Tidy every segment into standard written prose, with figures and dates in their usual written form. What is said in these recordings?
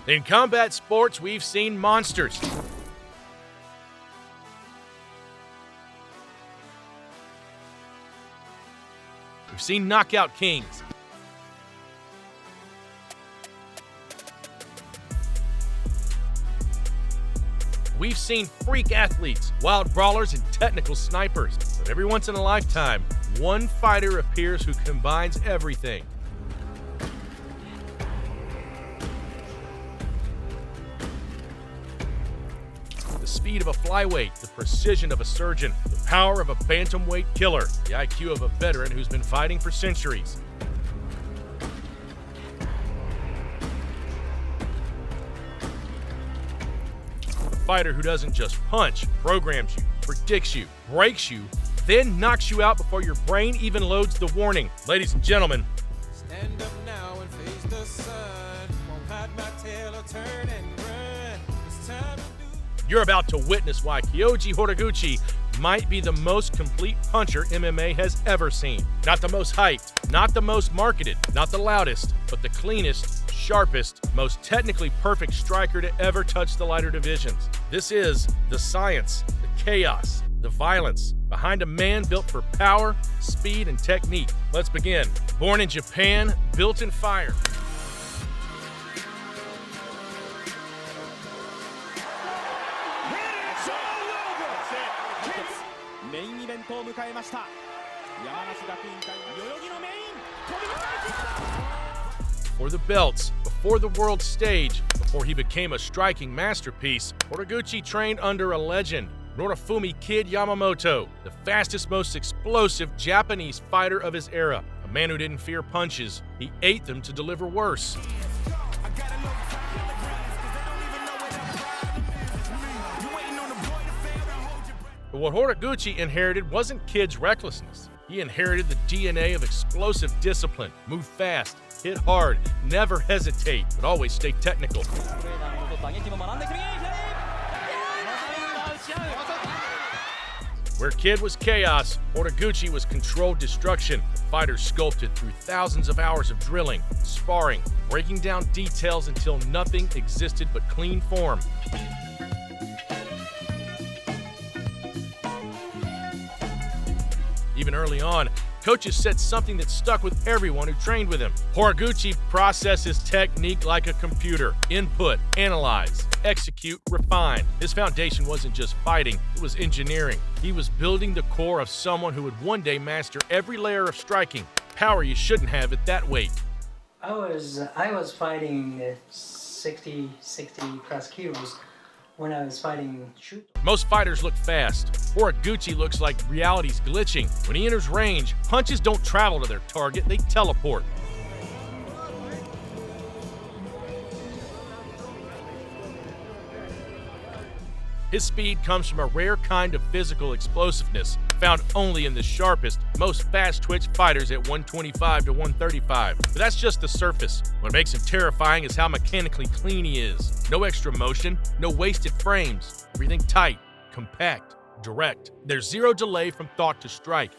In combat sports, we've seen monsters. We've seen knockout kings. We've seen freak athletes, wild brawlers, and technical snipers. But every once in a lifetime, one fighter appears who combines everything. The speed of a flyweight, the precision of a surgeon, the power of a bantamweight killer, the IQ of a veteran who's been fighting for centuries. Fighter who doesn't just punch, programs you, predicts you, breaks you, then knocks you out before your brain even loads the warning. Ladies and gentlemen, stand up now and face the sun. Won't hide my tail or turn and run. It's time to do. You're about to witness why Kyoji Horiguchi might be the most complete puncher MMA has ever seen. Not the most hyped, not the most marketed, not the loudest, but the cleanest, sharpest, most technically perfect striker to ever touch the lighter divisions. This is the science, the chaos, the violence behind a man built for power, speed, and technique. Let's begin. Born in Japan, built in fire. For the belts, before the world stage, before he became a striking masterpiece, Horiguchi trained under a legend, Norifumi Kid Yamamoto, the fastest, most explosive Japanese fighter of his era. A man who didn't fear punches, he ate them to deliver worse. But what Horiguchi inherited wasn't Kid's recklessness. He inherited the DNA of explosive discipline. Move fast, hit hard, never hesitate, but always stay technical. Where Kid was chaos, Horiguchi was controlled destruction. Fighters sculpted through thousands of hours of drilling, sparring, breaking down details until nothing existed but clean form. Even early on, coaches said something that stuck with everyone who trained with him. Horiguchi processes technique like a computer. Input, analyze, execute, refine. His foundation wasn't just fighting, it was engineering. He was building the core of someone who would one day master every layer of striking. Power you shouldn't have at that weight. I was fighting 60 plus kilos when I was fighting shoot. Most fighters look fast. Horiguchi looks like reality's glitching. When he enters range, punches don't travel to their target, they teleport. His speed comes from a rare kind of physical explosiveness, found only in the sharpest, most fast-twitch fighters at 125 to 135. But that's just the surface. What makes him terrifying is how mechanically clean he is. No extra motion, no wasted frames. Everything tight, compact, direct. There's zero delay from thought to strike.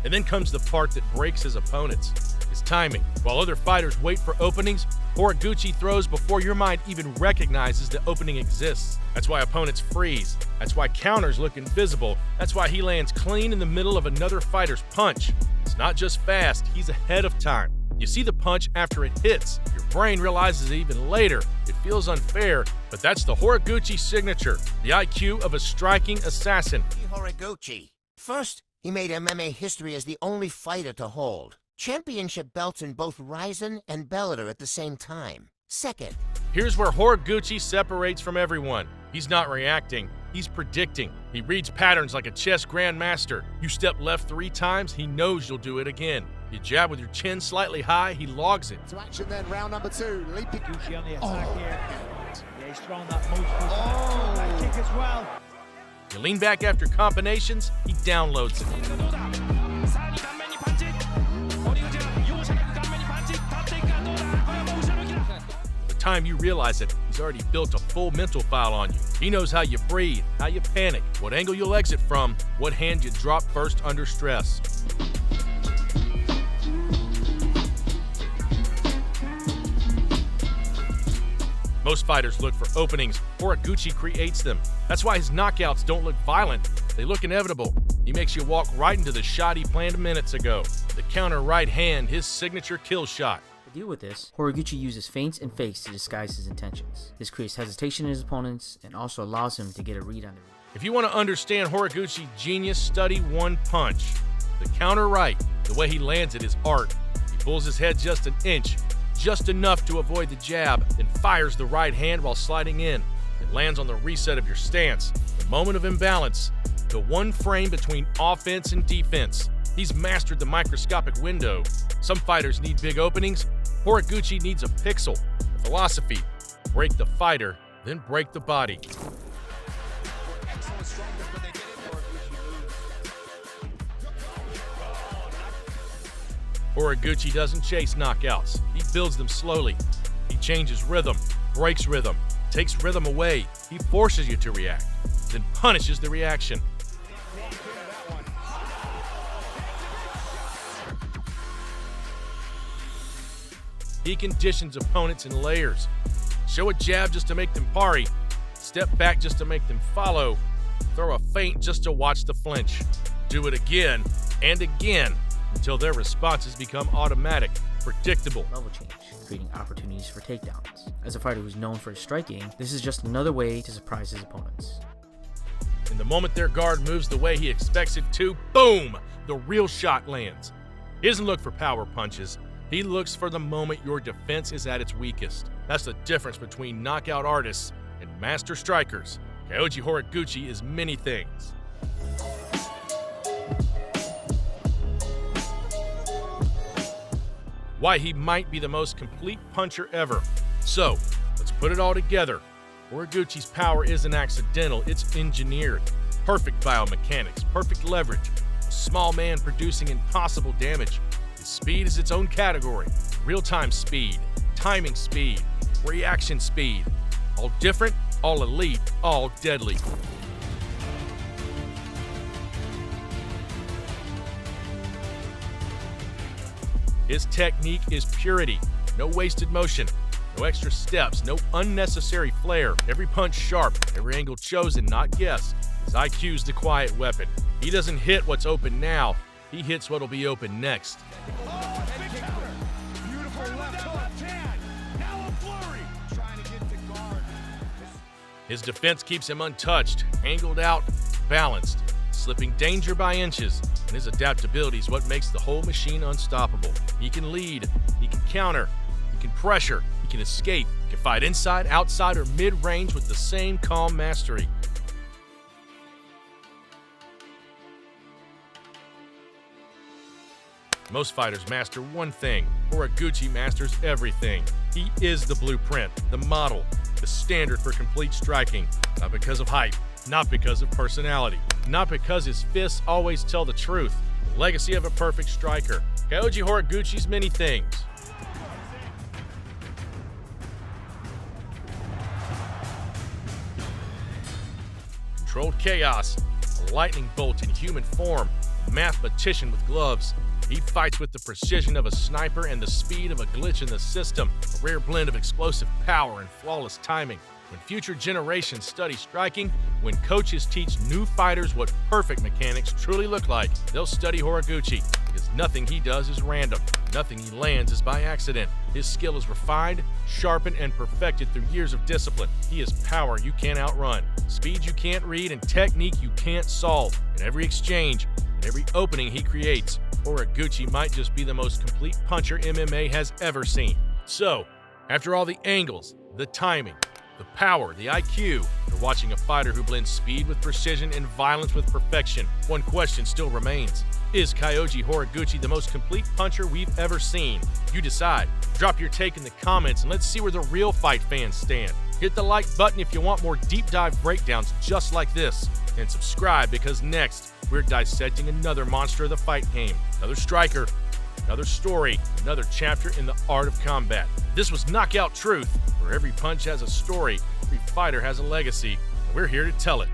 And then comes the part that breaks his opponents. His timing. While other fighters wait for openings, Horiguchi throws before your mind even recognizes the opening exists. That's why opponents freeze. That's why counters look invisible. That's why he lands clean in the middle of another fighter's punch. It's not just fast, he's ahead of time. You see the punch after it hits. Your brain realizes it even later. It feels unfair, but that's the Horiguchi signature, the IQ of a striking assassin. Horiguchi. First, he made MMA history as the only fighter to hold championship belts in both Ryzen and Bellator at the same time. Second, here's where Horiguchi separates from everyone. He's not reacting, he's predicting. He reads patterns like a chess grandmaster. You step left 3 times, he knows you'll do it again. You jab with your chin slightly high, he logs it. To action then, round number 2. Leaping. Gucci on the attack here. Yeah, he's thrown that multiple that kick as well. You lean back after combinations, he downloads it. The time you realize it, he's already built a full mental file on you. He knows how you breathe, how you panic, what angle you'll exit from, what hand you drop first under stress. Most fighters look for openings. Horiguchi creates them. That's why his knockouts don't look violent. They look inevitable. He makes you walk right into the shot he planned minutes ago. The counter right hand, his signature kill shot. To deal with this, Horiguchi uses feints and fakes to disguise his intentions. This creates hesitation in his opponents and also allows him to get a read on the If you want to understand Horiguchi's genius, study one punch. The counter right, the way he lands it is art. He pulls his head just an inch, just enough to avoid the jab, then fires the right hand while sliding in. It lands on the reset of your stance, the moment of imbalance, the one frame between offense and defense. He's mastered the microscopic window. Some fighters need big openings. Horiguchi needs a pixel. The philosophy: break the fighter, then break the body. Horiguchi doesn't chase knockouts. He builds them slowly. He changes rhythm, breaks rhythm, takes rhythm away. He forces you to react, then punishes the reaction. He conditions opponents in layers. Show a jab just to make them parry. Step back just to make them follow. Throw a feint just to watch the flinch. Do it again and again until their responses become automatic, predictable. level change, creating opportunities for takedowns. As a fighter who's known for his striking, this is just another way to surprise his opponents. And the moment their guard moves the way he expects it to, boom, the real shot lands. He doesn't look for power punches. He looks for the moment your defense is at its weakest. That's the difference between knockout artists and master strikers. Kyoji Horiguchi is many things. Why he might be the most complete puncher ever. So, let's put it all together. Horiguchi's power isn't accidental, it's engineered. Perfect biomechanics, perfect leverage. A small man producing impossible damage. His speed is its own category. Real-time speed, timing speed, reaction speed. All different, all elite, all deadly. His technique is purity. No wasted motion. No extra steps. No unnecessary flair. Every punch sharp. Every angle chosen, not guessed. His IQ's the quiet weapon. He doesn't hit what's open now. He hits what'll be open next. His defense keeps him untouched, angled out, balanced, slipping danger by inches. And his adaptability is what makes the whole machine unstoppable. He can lead, he can counter, he can pressure, he can escape, he can fight inside, outside, or mid-range with the same calm mastery. Most fighters master one thing. Horiguchi masters everything. He is the blueprint, the model, the standard for complete striking. Not because of hype, not because of personality, not because his fists always tell the truth. The legacy of a perfect striker. Kyoji Horiguchi's many things. Controlled chaos, a lightning bolt in human form, a mathematician with gloves. He fights with the precision of a sniper and the speed of a glitch in the system, a rare blend of explosive power and flawless timing. When future generations study striking, when coaches teach new fighters what perfect mechanics truly look like, they'll study Horiguchi, because nothing he does is random. Nothing he lands is by accident. His skill is refined, sharpened, and perfected through years of discipline. He has power you can't outrun, speed you can't read, and technique you can't solve. In every exchange, in every opening he creates, Horiguchi might just be the most complete puncher MMA has ever seen. So, after all the angles, the timing, the power, the IQ, you're watching a fighter who blends speed with precision and violence with perfection. One question still remains. Is Kyoji Horiguchi the most complete puncher we've ever seen? You decide. Drop your take in the comments and let's see where the real fight fans stand. Hit the like button if you want more deep dive breakdowns just like this. And subscribe because next, we're dissecting another monster of the fight game. Another striker, another story, another chapter in the art of combat. This was Knockout Truth, where every punch has a story, every fighter has a legacy, and we're here to tell it.